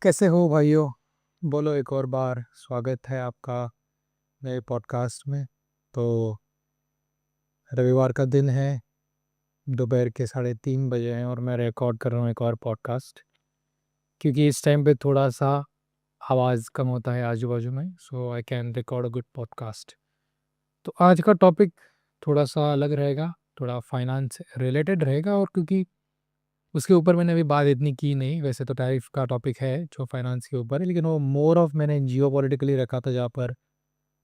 कैसे हो भाइयों? बोलो एक और बार स्वागत है आपका नए पॉडकास्ट में। तो रविवार का दिन है, दोपहर के 3:30 बजे हैं और मैं रिकॉर्ड कर रहा हूँ एक और पॉडकास्ट, क्योंकि इस टाइम पे थोड़ा सा आवाज़ कम होता है आजू बाजू में, so I can record a good podcast. तो आज का टॉपिक थोड़ा सा अलग रहेगा, थोड़ा फाइनेंस रिलेटेड रहेगा, और क्योंकि उसके ऊपर मैंने अभी बात इतनी की नहीं। वैसे तो टैरिफ का टॉपिक है जो फाइनेंस के ऊपर है, लेकिन वो मोर ऑफ मैंने जियो पॉलिटिकली रखा था, जहाँ पर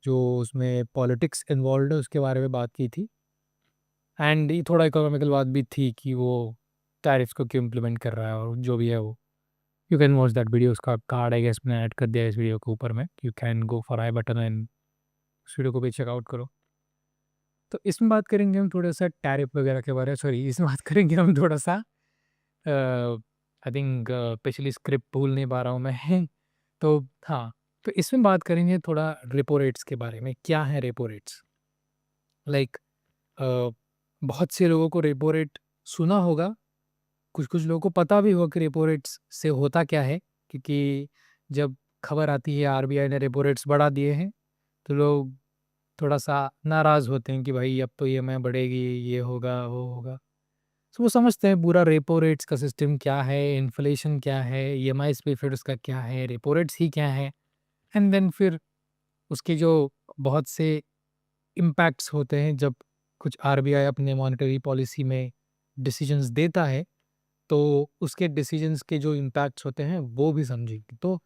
जो उसमें पॉलिटिक्स इन्वॉल्व है उसके बारे में बात की थी। एंड ये थोड़ा इकोनॉमिकल बात भी थी कि वो टैरिफ को क्यों इम्प्लीमेंट कर रहा है और जो भी है वो। You can watch that video, उसका कार्ड आई गेस मैंने ऐड कर दिया इस वीडियो के ऊपर में। You can go for I button and उस वीडियो को भी चेकआउट करो। तो इसमें बात करेंगे हम थोड़ा सा टैरिफ वगैरह के बारे में। सॉरी, इसमें बात करेंगे हम थोड़ा सा आई थिंक पिछली स्क्रिप्ट भूल नहीं पा रहा हूँ मैं तो हाँ, तो इसमें बात करेंगे थोड़ा रेपो रेट्स के बारे में। क्या है रेपो रेट्स? लाइक बहुत से लोगों को रेपो रेट सुना होगा, कुछ-कुछ लोगों को पता भी होगा कि रेपो रेट्स से होता क्या है, क्योंकि जब खबर आती है आरबीआई ने रेपो रेट्स बढ़ा दिए हैं, तो लोग थोड़ा-सा नाराज़ होते हैं कि भाई अब तो ईएमआई बढ़ेगी, ये होगा, वो होगा। तो वो समझते हैं पूरा रेपो रेट्स का सिस्टम क्या है, इन्फ्लेशन क्या है, ईएमआईज़ पे फिर उसका क्या है, रेपो रेट्स ही क्या है, एंड देन फिर उसके जो बहुत से इम्पैक्ट्स होते हैं जब कुछ आरबीआई अपने मॉनेटरी पॉलिसी में डिसीजंस देता है, तो उसके डिसीजंस के जो इम्पैक्ट्स होते हैं वो भी समझेंगे। तो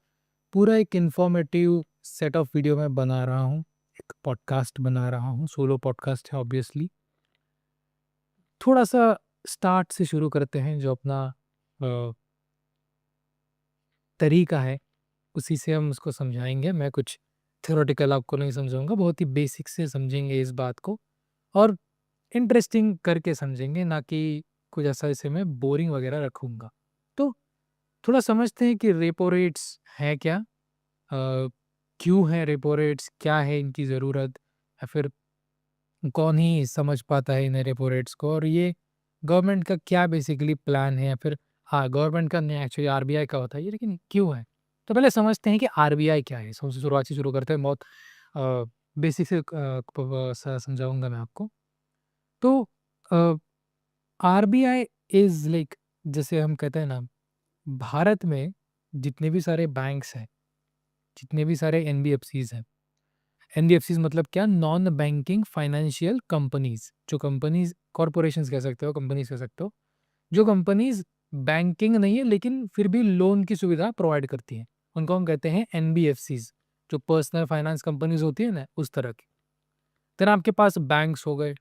पूरा एक इन्फॉर्मेटिव सेट ऑफ वीडियो मैं बना रहा हूँ, एक पॉडकास्ट बना रहा हूँ, सोलो पॉडकास्ट है ऑब्वियसली। थोड़ा सा स्टार्ट से शुरू करते हैं। जो अपना अ, तरीका है उसी से हम उसको समझाएंगे। मैं कुछ थ्योरेटिकल आपको नहीं समझाऊंगा, बहुत ही बेसिक से समझेंगे इस बात को, और इंटरेस्टिंग करके समझेंगे, ना कि कुछ ऐसा इसे मैं बोरिंग वगैरह रखूँगा। तो थोड़ा समझते हैं कि रेपो रेट्स हैं क्या? क्यों हैं रेपो रेट्स? क्या है इनकी ज़रूरत? या फिर कौन ही समझ पाता है इन रेपो रेट्स को? और ये गवर्नमेंट का क्या बेसिकली प्लान है? या फिर हाँ, गवर्नमेंट का नहीं, एक्चुअली आरबीआई का होता है ये, लेकिन क्यों है? तो पहले समझते हैं कि आरबीआई क्या है? सबसे शुरुआत से शुरू करते हैं। बहुत बेसिक से समझाऊँगा मैं आपको। तो अ आरबीआई इज़ लाइक, जैसे हम कहते हैं ना, भारत में जितने भी सारे बैंक्स हैं, जितने भी सारे एनबीएफसीज़ हैं, एनबीएफसीज़ मतलब क्या? Non banking financial companies. जो कंपनीज़, कॉर्पोरेशंस कह सकते हो, कंपनीज़ कह सकते हो। जो कंपनीज़ बैंकिंग नहीं है लेकिन फिर भी लोन की सुविधा प्रोवाइड करती हैं, उनको हम कहते हैं एनबीएफसीज़। जो पर्सनल फाइनेंस कंपनीज़ होती है ना, उस तरह की। देन आपके पास बैंक्स हो गए,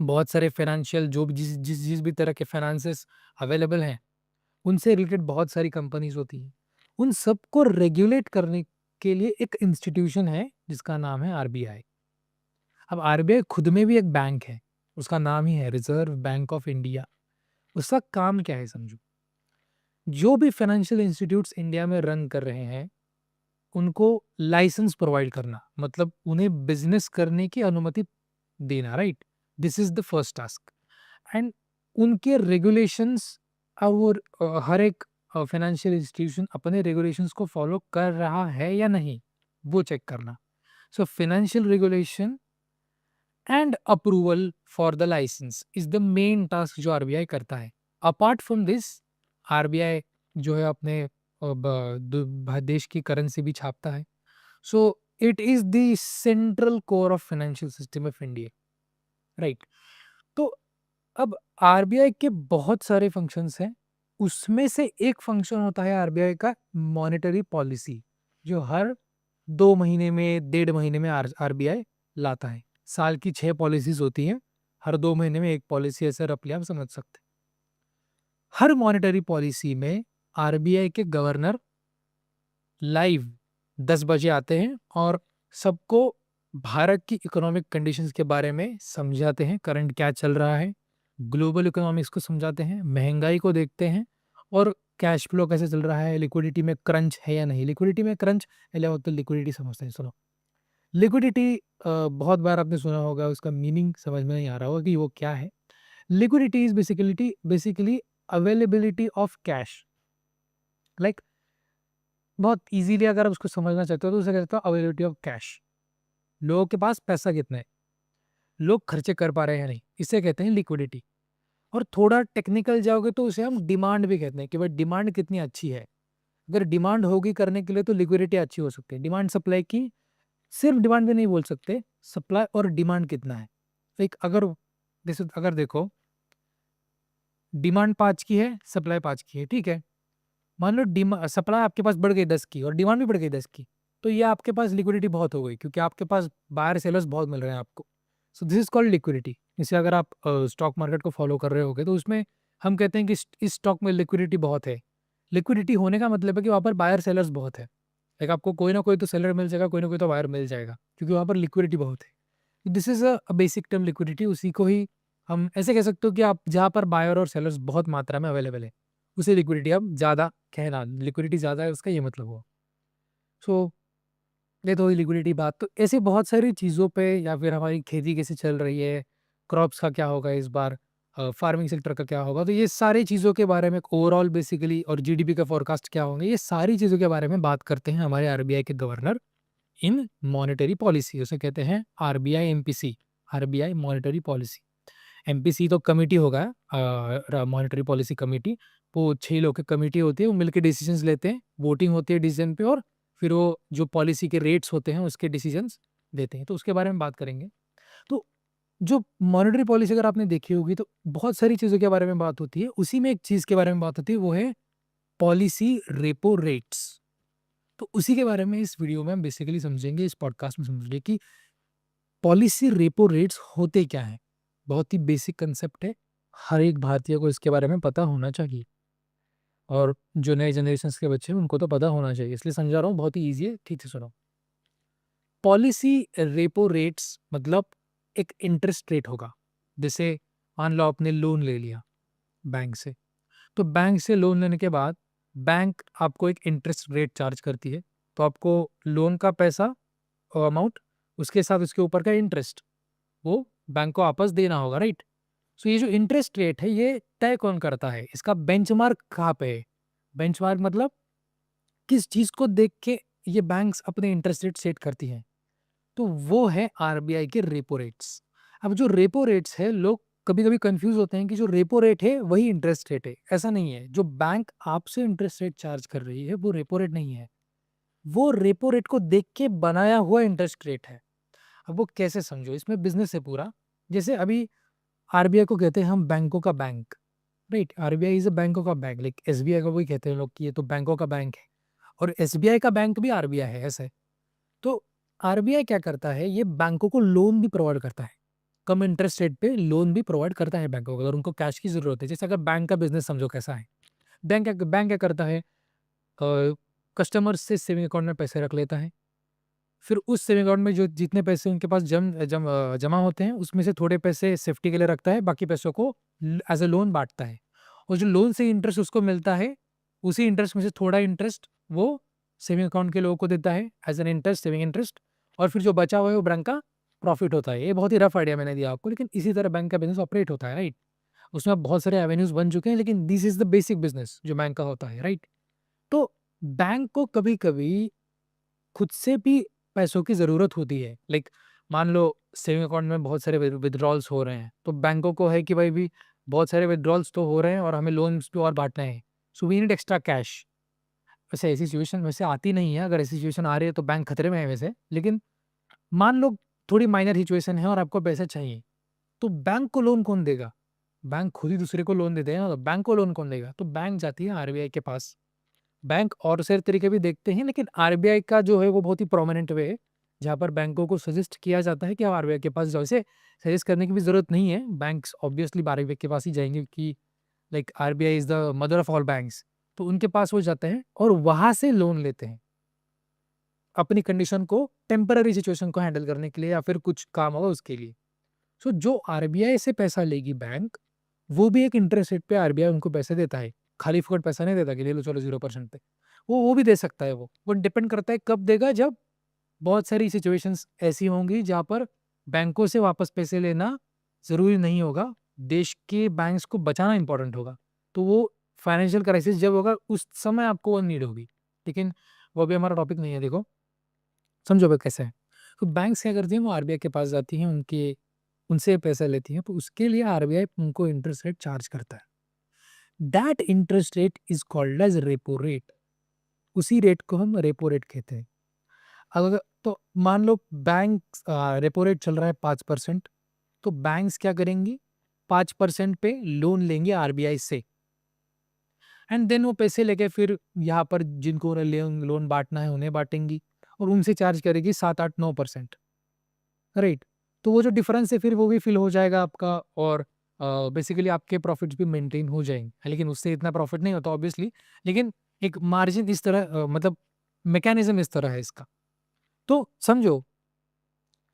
बहुत सारे फाइनेंशियल, जो भी जिस भी तरह के फाइनेंसेस अवेलेबल हैं, उनसे रिलेटेड बहुत सारी कंपनीज होती हैं। उन सबको रेगुलेट करने के लिए एक इंस्टीट्यूशन है जिसका नाम है आरबीआई। अब आरबीआई खुद में भी एक बैंक है, उसका नाम ही है रिजर्व बैंक ऑफ इंडिया। उसका काम क्या है समझो। जो भी फाइनेंशियल इंस्टीट्यूट्स इंडिया में रन कर रहे हैं, उनको लाइसेंस प्रोवाइड करना, मतलब उन्हें बिजनेस करने की अनुमति देना, right? This is the first task. And उनके रेगुलेशंस, और हर एक फाइनेंशियल इंस्टीट्यूशन अपने रेगुलेशंस को फॉलो कर रहा है या नहीं, वो चेक करना। So financial regulation and approval for the license is the main task जो आरबीआई करता है। अपार्ट फ्रॉम दिस, आरबीआई जो है अपने देश की करेंसी भी छापता है। So it is the central core of financial system of India, right? तो अब आरबीआई के बहुत सारे फंक्शंस हैं, उसमें से एक फंक्शन होता है आरबीआई का मॉनेटरी पॉलिसी, जो हर 2 महीने में, डेढ़ महीने में आरबीआई लाता है। साल की 6 पॉलिसीज़ होती हैं, हर 2 महीने में 1 पॉलिसी, ऐसे रफली आप समझ सकते हैं। हर मॉनेटरी पॉलिसी में आरबीआई के गवर्नर लाइव 10 बजे आते हैं और सबको भारत की इकोनॉमिक कंडीशंस के बारे में समझाते हैं, करंट क्या चल रहा है, ग्लोबल इकोनॉमिक्स को समझाते हैं, महंगाई को देखते हैं, और कैश फ्लो कैसे चल रहा है, लिक्विडिटी में क्रंच है या नहीं। लिक्विडिटी में क्रंच, पहले वक्त लिक्विडिटी समझते हैं। सुनो, लिक्विडिटी बहुत बार आपने सुना होगा, उसका मीनिंग समझ में नहीं आ रहा होगा कि वो क्या है। Liquidity is basically basically availability of cash. Like बहुत ईज़िली अगर आप उसको समझना चाहते हो तो उसे कहते हो अवेलेबिलिटी ऑफ कैश। लोगों के पास पैसा कितना है, लोग खर्चे कर पा रहे हैं या नहीं, इसे कहते हैं लिक्विडिटी। और थोड़ा टेक्निकल जाओगे तो उसे हम डिमांड भी कहते हैं कि भाई डिमांड कितनी अच्छी है। अगर डिमांड होगी करने के लिए तो लिक्विडिटी अच्छी हो सकती है। डिमांड सप्लाई की सिर्फ डिमांड भी नहीं बोल सकते, सप्लाई और डिमांड कितना है। एक अगर जैसे अगर देखो डिमांड 5 की है, सप्लाई 5 की है, ठीक है। मान लो सप्लाई आपके पास बढ़ गई 10 की और डिमांड भी बढ़ गई 10 की, तो ये आपके पास लिक्विडिटी बहुत हो गई क्योंकि आपके पास बायर सेलर्स बहुत मिल रहे हैं आपको। So this is called liquidity. जैसे अगर आप स्टॉक मार्केट को फॉलो कर रहे होगे तो उसमें हम कहते हैं कि इस स्टॉक में लिक्विडिटी बहुत है। लिक्विडिटी होने का मतलब है कि वहाँ पर बायर सेलर्स बहुत है। लाइक आपको कोई ना कोई तो सेलर मिल जाएगा, कोई ना कोई तो बायर मिल जाएगा क्योंकि वहाँ पर लिक्विडिटी बहुत है। This is a basic term liquidity. उसी को ही हम ऐसे कह सकते हो कि आप जहाँ पर बायर और सेलर्स बहुत मात्रा में अवेलेबल है उसे लिक्विडिटी आप ज़्यादा कहना, लिक्विडिटी ज़्यादा है उसका ये मतलब हुआ। सो ये तो हुई लिक्विडिटी बात। तो ऐसी बहुत सारी चीज़ों पे या फिर हमारी खेती कैसे चल रही है, क्रॉप्स का क्या होगा इस बार, फार्मिंग सेक्टर का क्या होगा, तो ये सारी चीज़ों के बारे में ओवरऑल बेसिकली और जीडीपी का फोरकास्ट क्या होंगे, ये सारी चीज़ों के बारे में बात करते हैं हमारे आरबीआई के गवर्नर इन मॉनेटरी पॉलिसी। उसे कहते हैं RBI MPC, RBI monetary policy. MPC तो कमिटी होगा, मॉनेटरी पॉलिसी कमिटी। वो 6 लोग की कमिटी होती है, वो मिलकर डिसीजंस लेते हैं, वोटिंग होती है डिसीजन पे और फिर वो जो पॉलिसी के रेट्स होते हैं उसके डिसीजंस देते हैं। तो उसके बारे में बात करेंगे। तो जो मॉनेटरी पॉलिसी अगर आपने देखी होगी तो बहुत सारी चीज़ों के बारे में बात होती है। उसी में एक चीज़ के बारे में बात होती है, वो है पॉलिसी रेपो रेट्स। तो उसी के बारे में इस वीडियो में हम बेसिकली समझेंगे, इस पॉडकास्ट में समझेंगे कि पॉलिसी रेपो रेट्स होते क्या हैं। बहुत ही बेसिक कंसेप्ट है, हर एक भारतीय को इसके बारे में पता होना चाहिए और जो नए जनरेशन्स के बच्चे हैं उनको तो पता होना चाहिए, इसलिए समझा रहा हूँ, बहुत ही ईजी है, ठीक से सुनो। पॉलिसी रेपो रेट्स मतलब एक इंटरेस्ट रेट होगा। जैसे मान लो आपने लोन ले लिया बैंक से, तो बैंक से लोन लेने के बाद बैंक आपको एक इंटरेस्ट रेट चार्ज करती है। तो आपको लोन का पैसा अमाउंट, उसके साथ उसके ऊपर का इंटरेस्ट, वो बैंक को वापस देना होगा, राइट। सो ये जो इंटरेस्ट रेट है ये तय कौन करता है, इसका बेंचमार्क कहाँ पे है। बेंचमार्क मतलब किस चीज को देख के ये बैंक्स अपने इंटरेस्ट रेट सेट करती हैं, तो वो है आरबीआई के रेपो रेट्स। अब जो रेपो रेट्स है, लोग कभी कभी कंफ्यूज होते हैं कि जो रेपो रेट है वही इंटरेस्ट रेट है। ऐसा नहीं है, जो बैंक आपसे इंटरेस्ट रेट चार्ज कर रही है वो रेपो रेट नहीं है, वो रेपो रेट को देख के बनाया हुआ इंटरेस्ट रेट है। अब वो कैसे समझो, इसमें बिजनेस है पूरा। जैसे अभी आरबीआई को कहते हैं हम बैंकों का bank, right. RBI is a बैंकों का बैंक, लाइक एसबीआई को भी कहते हैं लोग कि ये तो बैंकों का बैंक है, और एसबीआई का बैंक भी आरबीआई है, ऐसे। तो आरबीआई क्या करता है, ये बैंकों को लोन भी प्रोवाइड करता है, कम इंटरेस्ट रेट पे लोन भी प्रोवाइड करता है बैंकों को अगर उनको कैश की जरूरत है। जैसे अगर बैंक का बिजनेस समझो कैसा है, बैंक क्या करता है, कस्टमर से सेविंग अकाउंट में पैसे रख लेता है, फिर उस सेविंग अकाउंट में जो जितने पैसे उनके पास जमा होते हैं उसमें से थोड़े पैसे सेफ्टी के लिए रखता है, बाकी पैसों को एज अ लोन बांटता है। और जो लोन से इंटरेस्ट उसको मिलता है, उसी इंटरेस्ट में से थोड़ा इंटरेस्ट वो सेविंग अकाउंट के लोगों को देता है as an interest, saving interest. और फिर जो बचा हुआ है वो बैंक का प्रॉफिट होता है। ये बहुत ही रफ आइडिया मैंने दिया आपको, लेकिन इसी तरह बैंक का बिजनेस ऑपरेट होता है, राइट। उसमें अब बहुत सारे एवेन्यूज बन चुके हैं, लेकिन this is the basic business जो बैंक का होता है, राइट। तो बैंक को कभी कभी खुद से भी पैसों की ज़रूरत होती है। लाइक मान लो सेविंग अकाउंट में बहुत सारे विथड्रॉल्स हो रहे हैं, तो बैंकों को है कि भाई भी बहुत सारे विथड्रॉल्स तो हो रहे हैं और हमें लोन्स भी और बांटने हैं, so we need extra cash. वैसे ऐसी सिचुएशन वैसे आती नहीं है, अगर ऐसी सिचुएशन आ रही है तो बैंक खतरे में है वैसे, लेकिन मान लो थोड़ी माइनर सिचुएशन है और आपको पैसे चाहिए, तो बैंक को लोन कौन देगा। बैंक खुद ही दूसरे को लोन देते हैं ना, तो बैंक को लोन कौन देगा, तो बैंक जाती है आरबीआई के पास। बैंक और सारे तरीके भी देखते हैं, लेकिन आरबीआई का जो है वो बहुत ही प्रोमिनेंट वे है, जहाँ पर बैंकों को सजेस्ट किया जाता है कि आप आरबीआई के पास जाओ। इसे सजेस्ट करने की भी ज़रूरत नहीं है, बैंक्स ऑब्वियसली आरबीआई के पास ही जाएंगे कि like RBI is the mother of all banks. तो उनके पास वो जाते हैं और वहाँ से लोन लेते हैं अपनी कंडीशन को, टेम्पररी सिचुएशन को हैंडल करने के लिए या फिर कुछ काम होगा उसके लिए। सो जो आरबीआई से पैसा लेगी बैंक, वो भी एक इंटरेस्ट रेट पे आरबीआई उनको पैसे देता है, खाली फुकट पैसा नहीं देता कि ले लो चलो 0% पे। वो भी दे सकता है, वो डिपेंड करता है कब देगा, जब बहुत सारी सिचुएशंस ऐसी होंगी जहाँ पर बैंकों से वापस पैसे लेना ज़रूरी नहीं होगा, देश के बैंक्स को बचाना इंपॉर्टेंट होगा। तो वो फाइनेंशियल क्राइसिस जब होगा उस समय आपको वो नीड होगी। लेकिन वो अभी हमारा टॉपिक नहीं है, देखो समझो भाई कैसे है। तो बैंक्स क्या करती हैं, वो आरबीआई के पास जाती हैं, उनसे पैसा लेती हैं, तो उसके लिए आरबीआई उनको इंटरेस्ट रेट चार्ज करता है। That interest rate is called as repo rate. उसी रेट को हम रेपो रेट कहते हैं। अगर तो मान लो बैंक रेपो रेट चल रहा है 5%, तो बैंक्स क्या करेंगी, 5% पे लोन लेंगे आरबीआई से, एंड देन वो पैसे लेके फिर यहाँ पर जिनको लोन बांटना है उन्हें बांटेंगी, और उनसे चार्ज करेगी 7-8-9%। राइट। तो वो जो डिफरेंस है फिर वो भी फिल हो जाएगा आपका, और बेसिकली आपके प्रॉफिट्स भी मेंटेन हो जाएंगे, लेकिन उससे इतना प्रॉफिट नहीं होता ऑब्वियसली, लेकिन एक मार्जिन इस तरह मतलब मैकेनिज्म इस तरह है इसका। तो समझो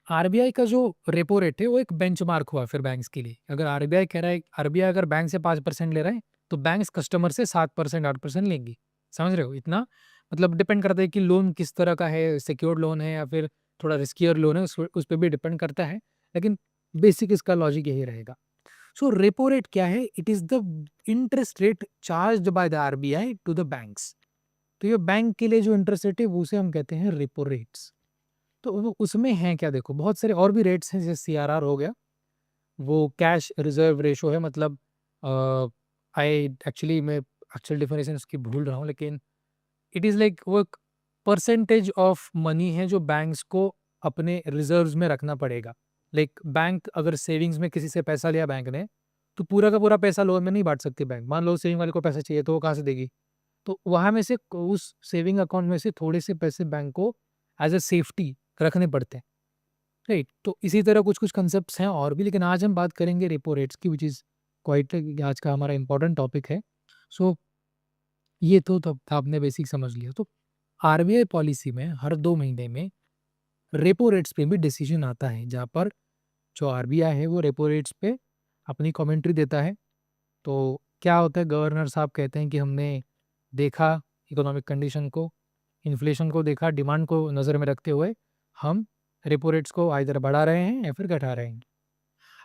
आरबीआई का जो रेपो रेट है वो एक बेंचमार्क हुआ फिर बैंक्स के लिए। अगर आरबीआई कह रहा है, आरबीआई अगर बैंक से 5% ले रहा है, तो बैंक्स कस्टमर से 7% 8% लेंगी। समझ रहे हो, इतना मतलब डिपेंड करता है कि लोन किस तरह का है, सिक्योर्ड लोन है या फिर थोड़ा रिस्कियर लोन है, उस पर भी डिपेंड करता है, लेकिन बेसिक इसका लॉजिक यही रहेगा। सो रेपो रेट क्या है, it is the interest rate charge by the RBI to the banks. तो ये बैंक के लिए जो इंटरेस्ट रेट है वो उसे हम कहते हैं रेपो रेट्स। तो वो उसमें है क्या, देखो बहुत सारे और भी रेट्स हैं, जैसे सीआरआर हो गया, वो कैश रिजर्व रेशो है, मतलब आई एक्चुअली मैं एक्चुअल डिफिनेशन उसकी भूल रहा हूँ, लेकिन इट इज़ लाइक वो एक परसेंटेज ऑफ मनी है जो बैंक्स को अपने रिजर्व्स में रखना पड़ेगा। लाइक बैंक अगर सेविंग्स में किसी से पैसा लिया बैंक ने, तो पूरा का पूरा पैसा लोन में नहीं बांट सकती बैंक। मान लो सेविंग वाले को पैसा चाहिए तो वो कहाँ से देगी, तो वहाँ में से उस सेविंग अकाउंट में से थोड़े से पैसे बैंक को एज अ सेफ्टी रखने पड़ते हैं। राइट। तो इसी तरह कुछ कुछ कंसेप्ट्स हैं और भी, लेकिन आज हम बात करेंगे रेपो रेट्स की, विच इज़ क्वाइट आज का हमारा इंपॉर्टेंट टॉपिक है। सो ये तो तब आपने बेसिक समझ लिया। तो आरबीआई पॉलिसी में हर 2 महीने में रेपो रेट्स पे भी डिसीजन आता है, जहाँ पर जो आरबीआई है वो रेपो रेट्स पे अपनी कमेंट्री देता है। तो क्या होता है, गवर्नर साहब कहते हैं कि हमने देखा इकोनॉमिक कंडीशन को, इन्फ्लेशन को देखा, डिमांड को नज़र में रखते हुए हम रेपो रेट्स को आइदर बढ़ा रहे हैं या फिर घटा रहे हैं।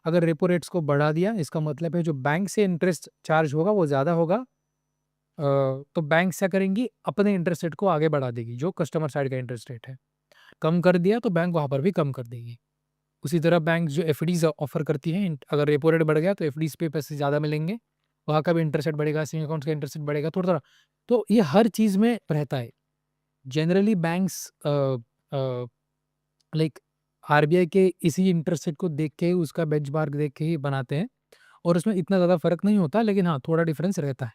अगर रेपो रेट्स को बढ़ा दिया, इसका मतलब है जो बैंक से इंटरेस्ट चार्ज होगा वो ज़्यादा होगा, तो बैंक क्या करेंगी, अपने इंटरेस्ट रेट को आगे बढ़ा देगी, जो कस्टमर साइड का इंटरेस्ट रेट है। कम कर दिया तो बैंक वहाँ पर भी कम कर देगी। उसी तरह बैंक जो एफडीज ऑफर करती हैं, अगर रेपो रेट बढ़ गया तो एफडीज पे पैसे ज़्यादा मिलेंगे, वहाँ का भी इंटरेस्ट रेट बढ़ेगा, सेविंग अकाउंट्स का इंटरेस्ट रेट बढ़ेगा, थोड़ा थोड़ा। तो ये हर चीज़ में रहता है। जनरली बैंक्स लाइक आरबीआई के इसी इंटरेस्ट रेट को देख के, उसका बेंचमार्क देख के ही बनाते हैं, और उसमें इतना ज़्यादा फर्क नहीं होता, लेकिन हाँ थोड़ा डिफरेंस रहता है।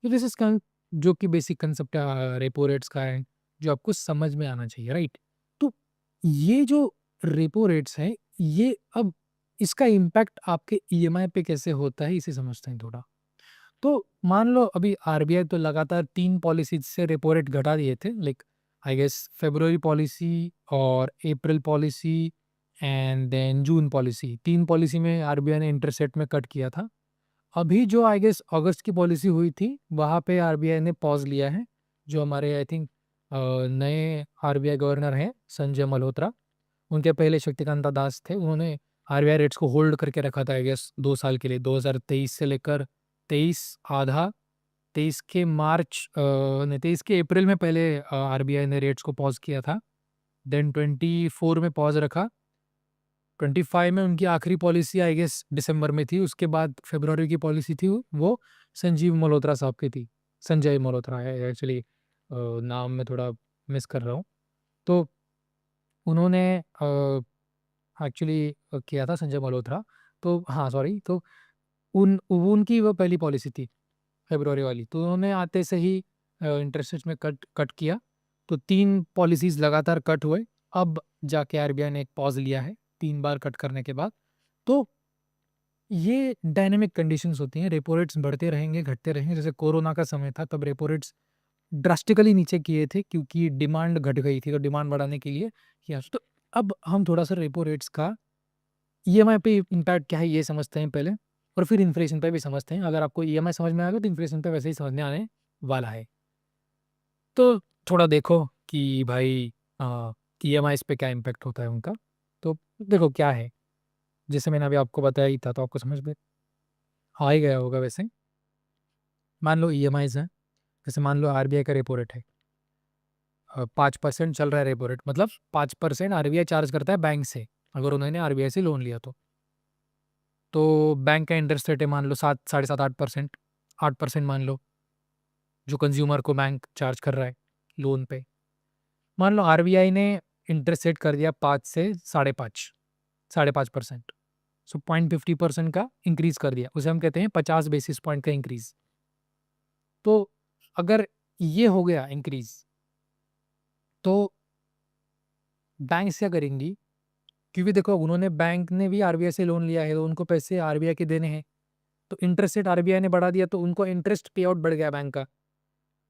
तो दिस इज जो कि बेसिक कंसेप्ट रेपो रेट्स का है, जो आपको समझ में आना चाहिए, राइट। तो ये जो रेपो रेट्स है, ये अब इसका इम्पैक्ट आपके ईएमआई पे कैसे होता है, इसे समझते हैं थोड़ा। तो मान लो अभी आरबीआई तो लगातार 3 पॉलिसीज से रेपो रेट घटा दिए थे, लाइक आई गेस फरवरी पॉलिसी और April policy and then June policy, 3 policy में आरबीआई ने इंटरेस्ट रेट में कट किया था। अभी जो आई गेस अगस्त की पॉलिसी हुई थी, वहाँ पे आरबीआई ने पॉज लिया है। जो हमारे आई थिंक नए आरबीआई गवर्नर हैं संजय मल्होत्रा, उनके पहले शक्तिकांता दास थे, उन्होंने आरबीआई रेट्स को होल्ड करके रखा था आई गेस 2 साल के लिए, 2023 से लेकर 23 आधा, 23 के मार्च नहीं 23 के अप्रैल में पहले आरबीआई ने रेट्स को पॉज किया था, देन 24 में पॉज रखा, 25 में उनकी आखिरी पॉलिसी आई गेस दिसंबर में थी, उसके बाद फरवरी की पॉलिसी थी वो संजीव मल्होत्रा साहब की थी, संजय मल्होत्रा है एक्चुअली, नाम में थोड़ा मिस कर रहा हूँ। तो उन्होंने एक्चुअली किया था संजय मल्होत्रा, तो हाँ सॉरी, तो उनकी वो पहली पॉलिसी थी फरवरी वाली, तो उन्होंने आते से ही इंटरेस्ट रेट में कट कट किया, तो 3 पॉलिसीज लगातार कट हुए। अब जाके आरबीआई ने एक पॉज लिया है 3 बार कट करने के बाद। तो ये डायनेमिक कंडीशंस होती हैं, रेपो रेट्स बढ़ते रहेंगे घटते रहेंगे। जैसे कोरोना का समय था, तब रेपो रेट्स ड्रास्टिकली नीचे किए थे क्योंकि डिमांड घट गई थी, तो डिमांड बढ़ाने के लिए किया। तो अब हम थोड़ा सा रेपो रेट्स का ईएमआई पे इम्पैक्ट क्या है ये समझते हैं पहले, और फिर इन्फ्लेशन पे भी समझते हैं। अगर आपको ईएमआई समझ में आ गया तो इन्फ्लेशन पे वैसे ही समझ में आने वाला है। तो थोड़ा देखो कि भाई ईएमआईज़ पे क्या इम्पैक्ट होता है उनका। तो देखो क्या है, जैसे मैंने अभी आपको बताया ही था, तो आपको समझ में आ ही गया होगा वैसे। मान लो ईएमआईज़ हैं, जैसे मान लो आरबीआई का रेपो रेट है, 5% चल रहा है रेपो रेट, मतलब 5% आरबीआई चार्ज करता है बैंक से, अगर उन्होंने आरबीआई से लोन लिया तो बैंक का इंटरेस्ट रेट है मान लो 7, 7.5, 8%, 8% मान लो, जो कंज्यूमर को बैंक चार्ज कर रहा है लोन पे। मान लो आरबीआई ने इंटरेस्ट रेट कर दिया 5 से 5.5, 5.5%, सो 0.50% का इंक्रीज कर दिया, उसे हम कहते हैं 50 बेसिस पॉइंट का इंक्रीज। तो अगर ये हो गया इंक्रीज, तो बैंक क्या करेंगी, क्योंकि देखो उन्होंने, बैंक ने भी आरबीआई से लोन लिया है तो उनको पैसे आरबीआई के देने हैं, तो इंटरेस्ट रेट आरबीआई ने बढ़ा दिया तो उनको इंटरेस्ट पे आउट बढ़ गया बैंक का,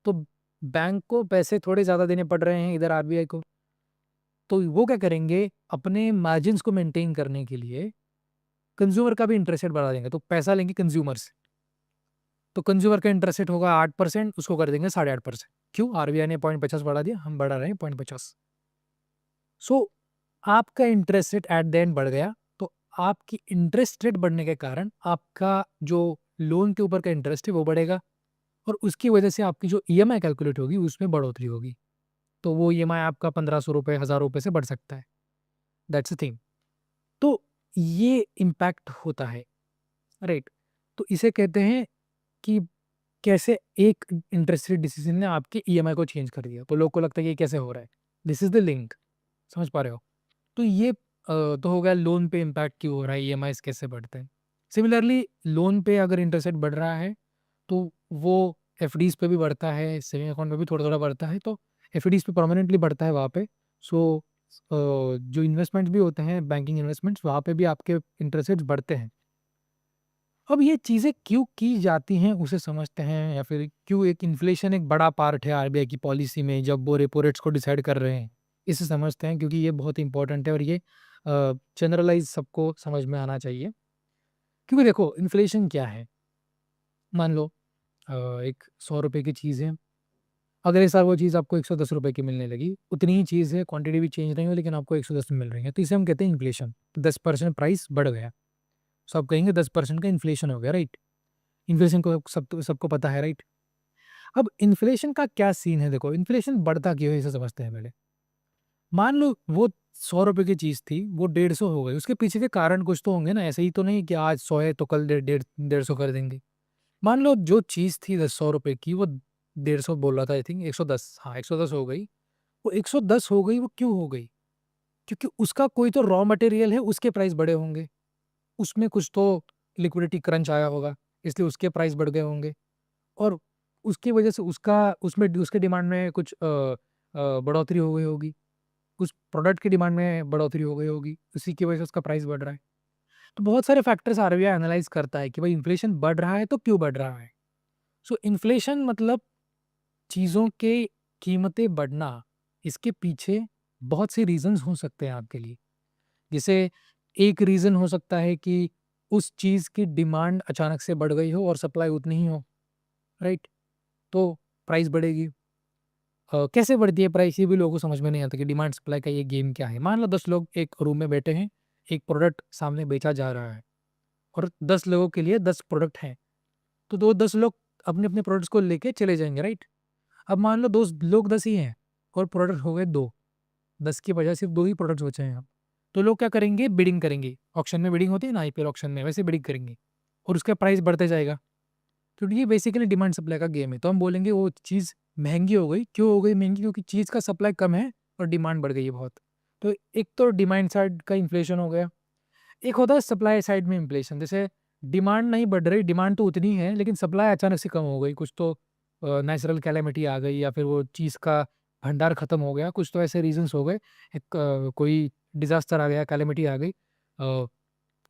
तो बैंक को पैसे थोड़े ज़्यादा देने पड़ रहे हैं इधर आरबीआई को। तो वो क्या करेंगे, अपने मार्जिन्स को मेंटेन करने के लिए कंज्यूमर का भी इंटरेस्ट रेट बढ़ा देंगे, तो पैसा लेंगे कंज्यूमर से, तो कंज्यूमर का इंटरेस्ट रेट होगा 8%, उसको कर देंगे 8.5%। क्यों? आरबीआई ने 0.50 बढ़ा दिया, हम बढ़ा रहे हैं 0.50। सो आपका interest rate at the end बढ़ गया, तो आपकी इंटरेस्ट रेट बढ़ने के कारण आपका जो लोन के ऊपर का इंटरेस्ट है वो बढ़ेगा, और उसकी वजह से आपकी जो ईएमआई कैलकुलेट होगी उसमें बढ़ोतरी होगी, तो वो ईएमआई आपका 1500 रुपये, 1000 रुपये से बढ़ सकता है। That's the thing. तो ये इम्पैक्ट होता है, राइट? तो इसे कहते हैं कि कैसे एक इंटरेस्ट रेट डिसीजन ने आपके ईएमआई को चेंज कर दिया, तो लोग को लगता है कि ये कैसे हो रहा है। दिस इज द लिंक, समझ पा रहे हो? तो ये तो हो गया लोन पे इम्पैक्ट क्यों हो रहा है, ईएमआईज कैसे बढ़ते हैं। सिमिलरली लोन पे अगर इंटरेस्ट रेट बढ़ रहा है तो वो एफडीज पे भी बढ़ता है, सेविंग अकाउंट पे भी थोड़ा थोड़ा बढ़ता है, तो एफडीज पे परमानेंटली बढ़ता है वहाँ पे। सो जो इन्वेस्टमेंट्स भी होते हैं, बैंकिंग इन्वेस्टमेंट्स, वहाँ पे भी आपके इंटरेस्ट रेट्स बढ़ते हैं। अब ये चीज़ें क्यों की जाती हैं उसे समझते हैं, या फिर क्यों एक इन्फ्लेशन एक बड़ा पार्ट है आरबीआई की पॉलिसी में जब वो रेपो रेट्स को डिसाइड कर रहे हैं, इसे समझते हैं, क्योंकि ये बहुत इंपॉर्टेंट है और ये जनरलाइज सबको समझ में आना चाहिए। क्योंकि देखो इन्फ्लेशन क्या है, मान लो एक 100 रुपये की चीज़ है, अगले साल वो चीज़ आपको 110 रुपये की मिलने लगी, उतनी ही चीज़ है, क्वांटिटी भी चेंज नहीं हो, लेकिन आपको 110 में मिल रही है, तो इसे हम कहते हैं इन्फ्लेशन। 10% प्राइस बढ़ गया, सो आप कहेंगे 10% का इन्फ्लेशन हो गया, राइट? इन्फ्लेशन को सबको पता है, राइट? अब इन्फ्लेशन का क्या सीन है, देखो इन्फ्लेशन बढ़ता क्यों है इसे समझते हैं पहले। मान लो वो 100 रुपये की चीज़ थी, वो 150 हो गई, उसके पीछे के कारण कुछ तो होंगे ना, ऐसे ही तो नहीं कि आज 100 है तो कल 150 कर देंगे। मान लो जो चीज़ थी 100 रुपये की, वो 150 बोल रहा था, आई थिंक 110, हाँ 110 हो गई। वो 110 हो गई, वो क्यों हो गई? क्योंकि उसका कोई तो रॉ मटेरियल है, उसके प्राइस बढ़े होंगे, उसमें कुछ तो लिक्विडिटी क्रंच आया होगा, इसलिए उसके प्राइस बढ़ गए होंगे, और उसकी वजह से उसका, उसमें उसके डिमांड में कुछ बढ़ोतरी हो गई होगी, कुछ प्रोडक्ट की डिमांड में बढ़ोतरी हो गई होगी, उसी की वजह से उसका प्राइस बढ़ रहा है। तो बहुत सारे फैक्टर्स आरबीआई एनालाइज करता है कि भाई इन्फ्लेशन बढ़ रहा है तो क्यों बढ़ रहा है। सो इन्फ्लेशन मतलब चीज़ों के कीमतें बढ़ना, इसके पीछे बहुत से रीजंस हो सकते हैं आपके लिए। जैसे एक रीज़न हो सकता है कि उस चीज़ की डिमांड अचानक से बढ़ गई हो और सप्लाई उतनी ही हो, राइट? तो प्राइस बढ़ेगी। कैसे बढ़ती है प्राइस, ये भी लोगों को समझ में नहीं आता कि डिमांड सप्लाई का ये गेम क्या है। मान लो 10 लोग एक रूम में बैठे हैं, एक प्रोडक्ट सामने बेचा जा रहा है और 10 लोगों के लिए 10 प्रोडक्ट हैं, तो 10 लोग अपने-अपने प्रोडक्ट्स को लेके चले जाएँगे, राइट? अब मान लो दोस्त लोग 10 ही हैं और प्रोडक्ट हो गए 2, 10 की बजाय सिर्फ 2 ही प्रोडक्ट्स बचे हैं अब। तो लोग क्या करेंगे, बिडिंग करेंगे। ऑक्शन में बिडिंग होती है ना, आईपीएल ऑक्शन में, वैसे बिडिंग करेंगे और उसका प्राइस बढ़ते जाएगा। क्योंकि ये बेसिकली डिमांड सप्लाई का गेम है। तो हम बोलेंगे वो चीज़ महँगी हो गई, क्यों हो गई महँगी? क्योंकि चीज़ का सप्लाई कम है और डिमांड बढ़ गई है बहुत। तो एक तो डिमांड साइड का इन्फ्लेशन हो गया, एक होता है सप्लाई साइड में इन्फ्लेशन। जैसे डिमांड नहीं बढ़ रही, डिमांड तो उतनी ही है लेकिन सप्लाई अचानक से कम हो गई। कुछ तो नेचुरल कैलेमिटी आ गई, या फिर वो चीज़ का भंडार खत्म हो गया, कुछ तो ऐसे रीज़न्स हो गए। एक कोई डिज़ास्टर आ गया, कैलेमिटी आ गई,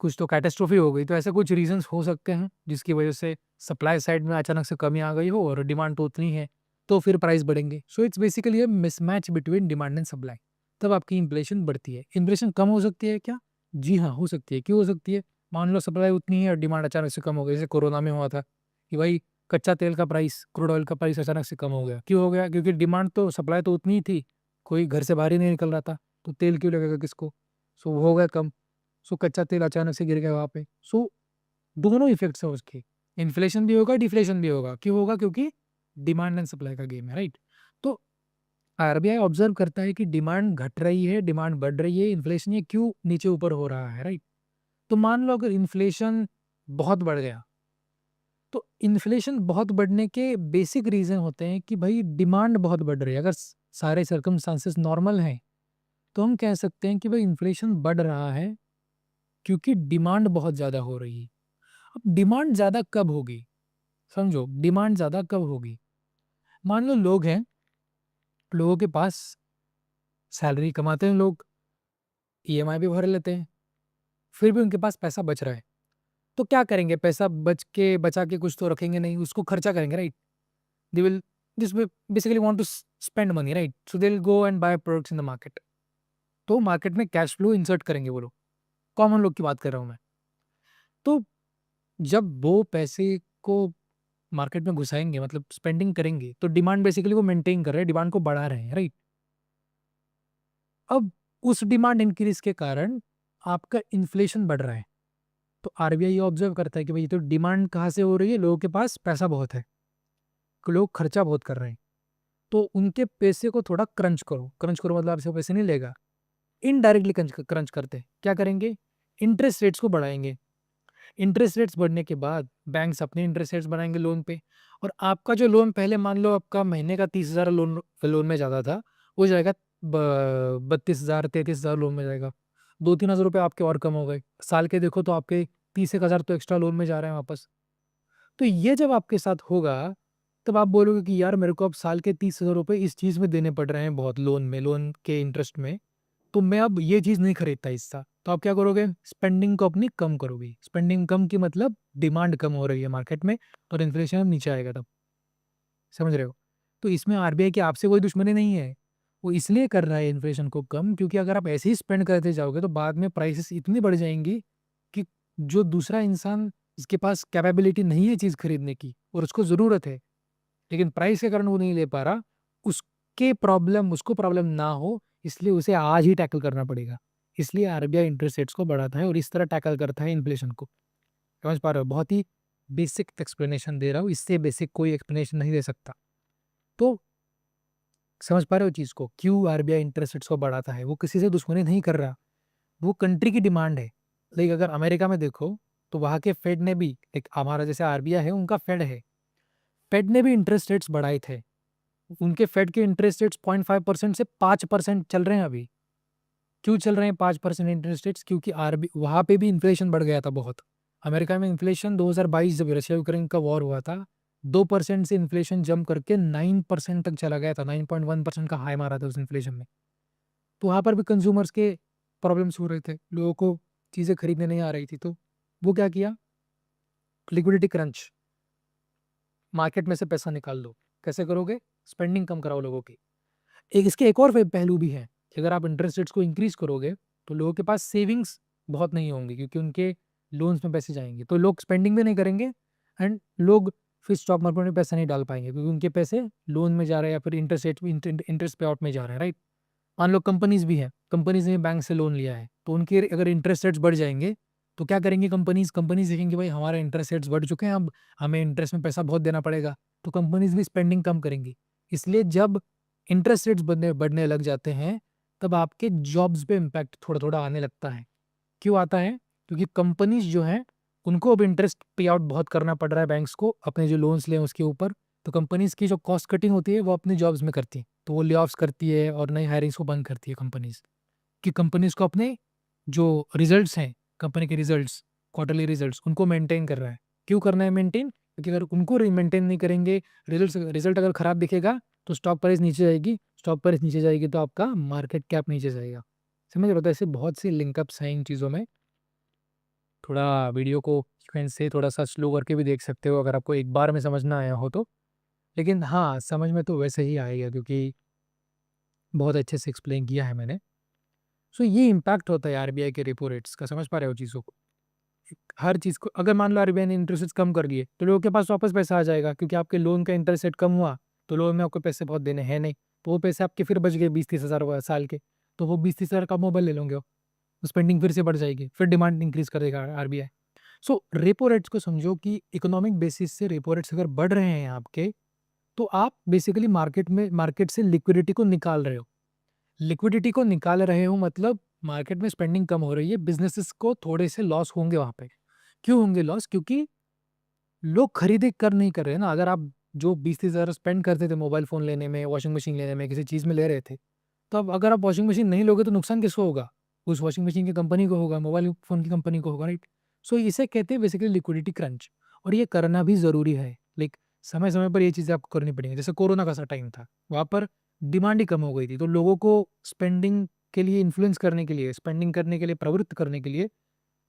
कुछ तो कैटास्ट्रोफ़ी हो गई। तो ऐसे कुछ रीज़न्स हो सकते हैं जिसकी वज़ह से सप्लाई साइड में अचानक से कमी आ गई हो और डिमांड तो उतनी है, तो फिर प्राइस बढ़ेंगे। So it's basically a mismatch between demand and supply, तब आपकी इन्फ्लेशन बढ़ती है। इन्फ्लेशन कम हो सकती है क्या? जी हाँ, हो सकती है। क्यों हो सकती है? मान लो सप्लाई उतनी है और डिमांड अचानक से कम हो गई, जैसे कोरोना में हुआ था कि भाई कच्चा तेल का प्राइस, क्रूड ऑयल का प्राइस अचानक से कम हो गया। क्यों हो गया? क्योंकि डिमांड तो, सप्लाई तो उतनी ही थी, कोई घर से बाहर ही नहीं निकल रहा था, तो तेल क्यों लगेगा किसको? सो वो हो गया कम। सो कच्चा तेल अचानक से गिर गया वहाँ पे। सो दोनों इफ़ेक्ट्स हैं उसके। इन्फ्लेशन भी होगा, डिफ्लेशन भी होगा। क्यों होगा? क्योंकि डिमांड एंड सप्लाई का गेम है, राइट? तो आरबीआई ऑब्जर्व करता है कि डिमांड घट रही है, डिमांड बढ़ रही है, इन्फ्लेशन ये क्यों नीचे ऊपर हो रहा है, राइट? तो मान लो अगर इन्फ्लेशन बहुत बढ़ गया, तो इन्फ्लेशन बहुत बढ़ने के बेसिक रीज़न होते हैं कि भाई डिमांड बहुत बढ़ रही है। अगर सारे सर्कमस्टांसेस नॉर्मल हैं, तो हम कह सकते हैं कि भाई इन्फ्लेशन बढ़ रहा है क्योंकि डिमांड बहुत ज़्यादा हो रही है। अब डिमांड ज़्यादा कब होगी? समझो, डिमांड ज़्यादा कब होगी? मान लो लोग हैं, लोगों के पास सैलरी कमाते हैं लोग, ईएमआई भी भर लेते हैं, फिर भी उनके पास पैसा बच रहा है। तो क्या करेंगे? पैसा बचा के कुछ तो रखेंगे नहीं, उसको खर्चा करेंगे, right? They will this basically want to spend money, right? So they will go and buy products in the market. तो मार्केट में कैश फ्लो इंसर्ट करेंगे वो लोग। कॉमन लोग की बात कर रहा हूँ मैं। तो जब वो पैसे को मार्केट में घुसाएँगे, मतलब स्पेंडिंग करेंगे, तो डिमांड बेसिकली वो मेंटेन कर रहे हैं, डिमांड को बढ़ा रहे हैं, राइट? अब उस डिमांड इंक्रीज़ के कारण आपका इन्फ्लेशन बढ़ रहा है। तो आरबीआई ये ऑब्ज़र्व करता है कि भई ये तो डिमांड कहाँ से हो रही है? लोगों के पास पैसा बहुत है, लोग खर्चा बहुत कर रहे हैं। तो उनके पैसे को थोड़ा क्रंच करो मतलब आपसे पैसे नहीं लेगा। इनडायरेक्टली क्रंच करते हैं। क्या करेंगे? इंटरेस्ट रेट्स को बढ़ाएँगे। इंटरेस्ट रेट्स बढ़ने के बाद बैंक्स अपने इंटरेस्ट रेट्स बढ़ाएँगे लोन पे, और आपका जो लोन पहले मान लो आपका महीने का 30,000 लोन लोन में जाता था, वो जाएगा ब 32,000 33,000 लोन में जाएगा। 2-3 हज़ार रुपए आपके और कम हो गए। साल के देखो तो आपके 30 एक हज़ार तो एक्स्ट्रा लोन में जा रहे हैं वापस। तो ये जब आपके साथ होगा, तब आप बोलोगे कि यार मेरे को अब साल के 30,000 रुपए इस चीज़ में देने पड़ रहे हैं बहुत लोन में, लोन के इंटरेस्ट में। तो मैं अब ये चीज़ नहीं खरीदता हिस्सा। तो आप क्या करोगे? स्पेंडिंग को अपनी कम करोगे। स्पेंडिंग कम की मतलब डिमांड कम हो रही है मार्केट में, और इन्फ्लेशन नीचे आएगा तब। समझ रहे हो? तो इसमें आरबीआई की आपसे कोई दुश्मनी नहीं है। वो इसलिए कर रहा है इन्फ्लेशन को कम, क्योंकि अगर आप ऐसे ही स्पेंड करते जाओगे तो बाद में प्राइसेस इतनी बढ़ जाएँगी कि जो दूसरा इंसान जिसके पास कैपेबिलिटी नहीं है चीज़ खरीदने की और उसको ज़रूरत है, लेकिन प्राइस के कारण वो नहीं ले पा रहा, उसको प्रॉब्लम ना हो, इसलिए उसे आज ही टैकल करना पड़ेगा। इसलिए आरबीआई इंटरेस्ट रेट्स को बढ़ाता है और इस तरह टैकल करता है इन्फ्लेशन को। समझ पा रहे हो? बहुत ही बेसिक एक्सप्लेनेशन दे रहा हूँ, इससे बेसिक कोई एक्सप्लेनेशन नहीं दे सकता। तो समझ पा रहे हो चीज़ को? क्यों आरबीआई इंटरेस्ट रेट्स को बढ़ाता है? वो किसी से दुश्मनी नहीं कर रहा, वो कंट्री की डिमांड है। लाइक अगर अमेरिका में देखो, तो वहाँ के फेड ने भी, एक हमारा जैसे आरबीआई है, उनका फेड है। फेड ने भी इंटरेस्ट रेट्स बढ़ाए थे। उनके फेड के इंटरेस्ट रेट्स 0.5% से 5% चल रहे हैं अभी। क्यों चल रहे हैं 5% इंटरेस्ट रेट्स? क्योंकि आरबी वहाँ पे भी इन्फ्लेशन बढ़ गया था बहुत। अमेरिका में इन्फ्लेशन 2022 जब रशिया यूक्रेन का वॉर हुआ था, 2% से इन्फ्लेशन जंप करके 9% तक चला गया था। 9.1% का हाई मारा था उस इन्फ्लेशन में। तो वहाँ पर भी कंज्यूमर्स के प्रॉब्लम्स हो रहे थे। लोगों को चीज़ें खरीदने नहीं आ रही थी, तो वो क्या किया? लिक्विडिटी क्रंच, मार्केट में से पैसा निकाल लो। कैसे करोगे? स्पेंडिंग कम कराओ लोगों की। एक इसके एक और पहलू भी है कि अगर आप इंटरेस्ट रेट्स को इंक्रीज़ करोगे, तो लोगों के पास सेविंग्स बहुत नहीं होंगी, क्योंकि उनके लोन्स में पैसे जाएँगे। तो लोग स्पेंडिंग भी नहीं करेंगे, एंड लोग फिर स्टॉक मार्केट में पैसा नहीं डाल पाएँगे, क्योंकि उनके पैसे लोन में जा रहे हैं या फिर इंटरेस्ट पे आउट में जा रहे हैं, राइट? मान लो कंपनीज़ भी हैं, कंपनीज़ ने बैंक से लोन लिया है, तो उनके अगर इंटरेस्ट रेट्स बढ़ जाएँगे, तो क्या करेंगी कंपनीज़? कंपनीज़ देखेंगी भाई हमारे इंटरेस्ट रेट्स बढ़ चुके हैं, अब हमें इंटरेस्ट में पैसा बहुत देना पड़ेगा, तो कंपनीज़ भी स्पेंडिंग कम करेंगी। इसलिए जब इंटरेस्ट रेट्स बढ़ने बढ़ने लग जाते हैं, तब आपके जॉब्स पे इम्पैक्ट थोड़ा-थोड़ा आने लगता है। क्यों आता है? क्योंकि कंपनीज़ जो हैं, उनको अब इंटरेस्ट पे आउट बहुत करना पड़ रहा है बैंक्स को, अपने जो लोन्स लिए हैं उसके ऊपर। तो कंपनीज़ की जो कॉस्ट कटिंग होती है, वो अपनी जॉब्स में करती हैं। तो वो ले-ऑफ्स करती है और नई हायरिंग्स को बंद करती है कंपनीज़। कि कंपनीज़ को अपने जो रिज़ल्ट्स हैं, कंपनी के रिज़ल्ट्स, क्वार्टरली रिज़ल्ट्स, उनको मेंटेन करना है। क्यों करना है मेंटेन? क्योंकि अगर उनको मेंटेन नहीं करेंगे, रिज़ल्ट अगर खराब दिखेगा, तो स्टॉक प्राइस नीचे जाएगी, स्टॉक प्राइस नीचे जाएगी तो आपका मार्केट कैप नीचे जाएगा। समझ रहे हो? तो ऐसे बहुत से लिंकअप्स हैं इन चीज़ों में। थोड़ा वीडियो को सीक्वेंस से थोड़ा-सा स्लो करके भी देख सकते हो अगर आपको एक बार में समझ ना आया हो तो। लेकिन हाँ, समझ में तो वैसे ही आएगा, क्योंकि बहुत अच्छे से एक्सप्लेन किया है मैंने। सो ये इम्पैक्ट होता है आरबीआई के रेपो रेट्स का, समझ पा रहे हो चीज़ों को? हर चीज़ को अगर मान लो आरबीआई ने इंटरेस्ट रेट्स कम कर दिए, तो लोगों के पास वापस पैसा आ जाएगा, क्योंकि आपके लोन का इंटरेस्ट रेट कम हुआ, तो लोन में आपको पैसे बहुत देने हैं नहीं। तो वो पैसे आपके फिर बच गए 20-30 हज़ार साल के, तो वो 20-30 हज़ार का मोबाइल ले लोगे, स्पेंडिंग फिर से बढ़ जाएगी, फिर डिमांड इंक्रीज़ कर देगा आरबीआई। सो रेपो रेट्स को समझो कि इकोनॉमिक बेसिस से रेपो रेट्स अगर बढ़ रहे हैं आपके, तो आप बेसिकली मार्केट से लिक्विडिटी को निकाल रहे हो। लिक्विडिटी को निकाल रहे हो मतलब मार्केट में स्पेंडिंग कम हो रही है, बिज़नेसेस को थोड़े से लॉस होंगे वहाँ पे। क्यों होंगे लॉस? क्योंकि लोग खरीदें कर नहीं कर रहे हैं ना। अगर आप जो 20-30 हज़ार स्पेंड करते थे मोबाइल फ़ोन लेने में, वॉशिंग मशीन लेने में, किसी चीज़ में ले रहे थे, तो अब अगर आप वॉशिंग मशीन नहीं लोगे तो नुकसान किसको होगा? उस वॉशिंग मशीन की कंपनी को होगा, मोबाइल फ़ोन की कंपनी को होगा, राइट? सो इसे कहते हैं बेसिकली लिक्विडिटी क्रंच, और ये करना भी ज़रूरी है। लाइक समय-समय पर ये चीज़ें आपको करनी पड़ेंगी। जैसे कोरोना का सा टाइम था, वहाँ पर डिमांड ही कम हो गई थी, तो लोगों को स्पेंडिंग के लिए इन्फ्लुएंस करने के लिए, स्पेंडिंग करने के लिए प्रवृत्त करने के लिए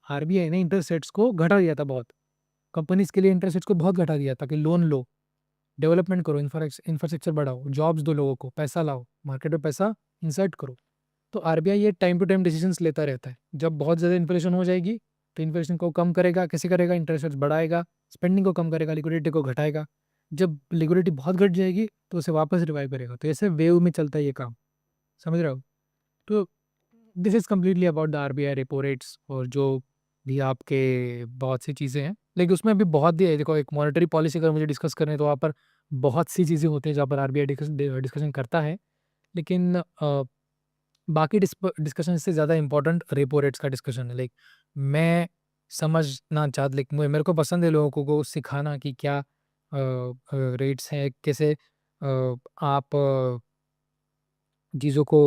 आरबीआई ने इंटरेस्ट रेट्स को घटा दिया था बहुत। कंपनीज़ के लिए इंटरेस्ट रेट्स को बहुत घटा दिया था कि लोन लो, डेवलपमेंट करो, इंफ्रास्ट्रक्चर बढ़ाओ, जॉब्स दो लोगों को, पैसा लाओ, मार्केट में पैसा इंसर्ट करो। तो आरबीआई ये टाइम टू टाइम डिसीजंस लेता रहता है। जब बहुत ज़्यादा इन्फ्लेशन हो जाएगी, तो इन्फ्लेशन को कम करेगा, कैसे करेगा? इंटरेस्ट रेट्स बढ़ाएगा, स्पेंडिंग को कम करेगा, लिक्विडिटी को घटाएगा। जब लिक्विडिटी बहुत घट जाएगी, तो उसे वापस रिवाइव करेगा। तो ऐसे वेव में चलता है ये काम, समझ रहे हो? तो this is completely about the RBI repo rates, और जो भी आपके बहुत सी चीज़ें हैं। लेकिन उसमें भी बहुत ही है, देखो एक मॉनेटरी पॉलिसी अगर मुझे डिस्कस करनी है तो वहाँ पर बहुत सी चीज़ें होती हैं जहाँ पर आरबीआई डिस्कशन करता है। लेकिन बाकी डिस्कशन से ज़्यादा इम्पोर्टेंट रेपो रेट्स का डिस्कशन है। लाइक मैं समझना चाहता, लाइक मेरे को पसंद है लोगों को सिखाना कि क्या रेट्स हैं, कैसे आप चीज़ों को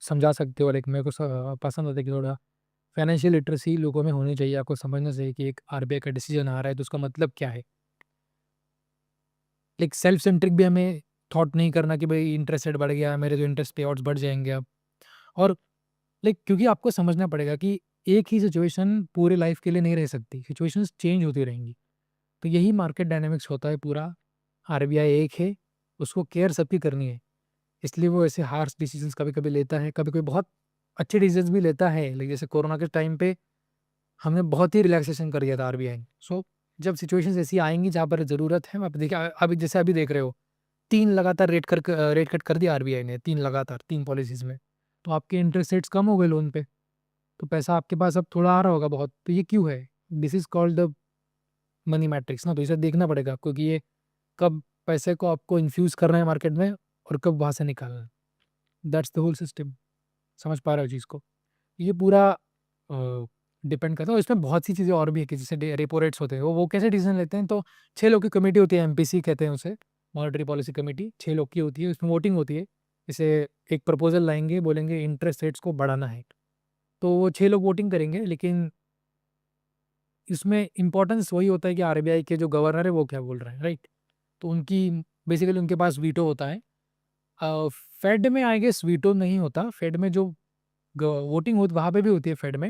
समझा सकते हो। लाइक मेरे को पसंद होता है कि थोड़ा फाइनेंशियल लिटरेसी लोगों में होनी चाहिए। आपको समझना चाहिए कि एक आरबीआई का डिसीजन आ रहा है तो उसका मतलब क्या है। लाइक सेल्फ सेंट्रिक भी हमें थॉट नहीं करना कि भाई इंटरेस्ट रेट बढ़ गया, मेरे तो इंटरेस्ट पे बढ़ जाएंगे अब। और लाइक क्योंकि आपको समझना पड़ेगा कि एक ही सिचुएशन पूरे लाइफ के लिए नहीं रह सकती, सिचुएशंस चेंज होती रहेंगी। तो यही मार्केट डायनामिक्स होता है पूरा। आरबीआई एक है, उसको केयर सबकी करनी है, इसलिए वो ऐसे हार्श डिसीजंस कभी कभी लेता है, कभी कभी बहुत अच्छे डिसीजंस भी लेता है। लाइक जैसे कोरोना के टाइम पे हमने बहुत ही रिलैक्सेशन कर दिया था आरबीआई ने। सो जब सिचुएशंस ऐसी आएंगी जहाँ पर ज़रूरत है, आप देखिए अभी जैसे अभी देख रहे हो, 3 लगातार रेट कट कर दिया आरबीआई ने, 3 लगातार 3 पॉलिसीज़ में। तो आपके इंटरेस्ट रेट्स कम हो गए लोन पे, तो पैसा आपके पास अब थोड़ा आ रहा होगा बहुत। तो ये क्यों है? This is called the money matrix ना, तो इसे देखना पड़ेगा आपको कि ये कब पैसे को आपको इन्फ्यूज़ करना है मार्केट में और कब वहाँ से निकालना है। That's the whole system. समझ पा रहे हो चीज़ को? ये पूरा डिपेंड करता है, और इसमें बहुत सी चीज़ें और भी है कि जैसे रेपो रेट्स होते हैं, वो कैसे डिसीजन लेते हैं। तो 6 लोग की कमेटी होती है, एमपीसी कहते हैं उसे, मॉनेटरी पॉलिसी कमेटी। 6 लोग की होती है, उसमें वोटिंग होती है। जैसे एक प्रपोजल लाएंगे, बोलेंगे इंटरेस्ट रेट्स को बढ़ाना है, तो वो 6 लोग वोटिंग करेंगे। लेकिन इसमें इम्पोर्टेंस वही होता है कि आरबीआई के जो गवर्नर है वो क्या बोल रहे हैं, राइट? तो उनकी बेसिकली उनके पास वीटो होता है। फेड में आई गेस वीटो नहीं होता। फेड में जो वोटिंग होती वहाँ पे भी होती है फेड में।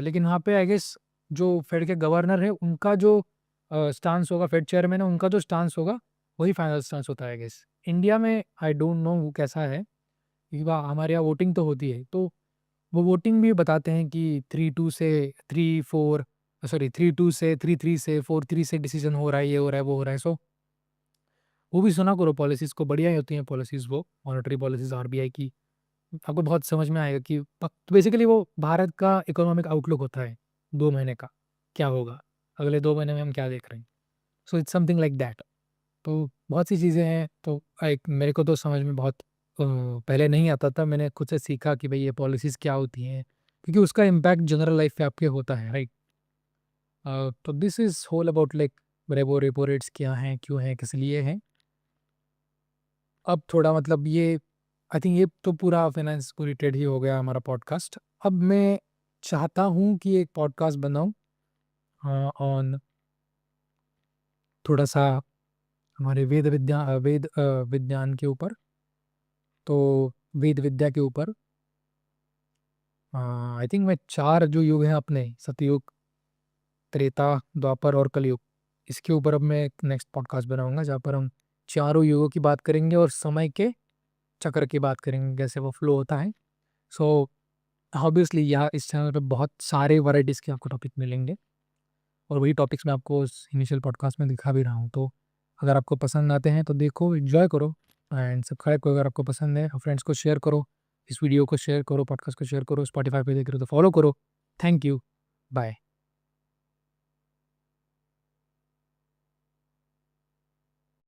लेकिन वहाँ पे आई गेस जो फेड के गवर्नर है उनका जो स्टांस होगा, फेड चेयरमैन है उनका जो स्टांस होगा, वही फाइनल स्टांस होता है आई गेस। इंडिया में आई डोंट नो वो कैसा है, क्योंकि वहाँ हमारे यहाँ वोटिंग तो होती है। तो वो वोटिंग भी बताते हैं कि 3-2 से 3-4, सॉरी 3-2 से 3-3 से 4-3 से डिसीजन हो रहा है, ये हो रहा है, वो हो रहा है। सो वो भी सुना करो पॉलिसीज़ को, बढ़िया ही होती हैं पॉलिसीज़ वो, मॉनेटरी पॉलिसीज़ आरबीआई की। आपको बहुत समझ में आएगा कि बेसिकली वो भारत का इकोनॉमिक आउटलुक होता है 2 महीने का, क्या होगा? अगले 2 महीने में हम क्या देख रहे हैं? So it's something like that. तो बहुत सी चीज़ें हैं, तो एक मेरे को तो समझ में बहुत पहले नहीं आता था। मैंने खुद से सीखा कि भई ये पॉलिसीज़ क्या होती हैं, क्योंकि उसका इम्पैक्ट जनरल लाइफ़ पे आपके होता है, राइट? तो this is whole about like repo rates क्या हैं, क्यों हैं, किस लिए हैं। अब थोड़ा मतलब ये आई थिंक ये तो पूरा फाइनेंस रिलेटेड ही हो गया हमारा पॉडकास्ट। अब मैं चाहता हूँ कि एक पॉडकास्ट बनाऊँ ऑन थोड़ा-सा हमारे विज्ञान के ऊपर। तो वेद विद्या के ऊपर आई थिंक मैं 4 जो युग हैं अपने, सतयुग, त्रेता, द्वापर और कलयुग, इसके ऊपर अब मैं एक नेक्स्ट पॉडकास्ट बनाऊँगा जहाँ पर हम चारों युगों की बात करेंगे और समय के चक्र की बात करेंगे, कैसे वो फ्लो होता है। सो ऑब्वियसली यहाँ इस चैनल पे बहुत सारे वैराइटीज़ के आपको टॉपिक मिलेंगे, और वही टॉपिक्स मैं आपको उस इनिशियल पॉडकास्ट में दिखा भी रहा हूँ। तो अगर आपको पसंद आते हैं तो देखो, एन्जॉय करो एंड सब्सक्राइब करो अगर आपको पसंद है, और फ्रेंड्स को शेयर करो, इस वीडियो को शेयर करो, पॉडकास्ट को शेयर करो, स्पॉटिफ़ाई पे देख रहे हो तो फॉलो करो। Thank you, bye.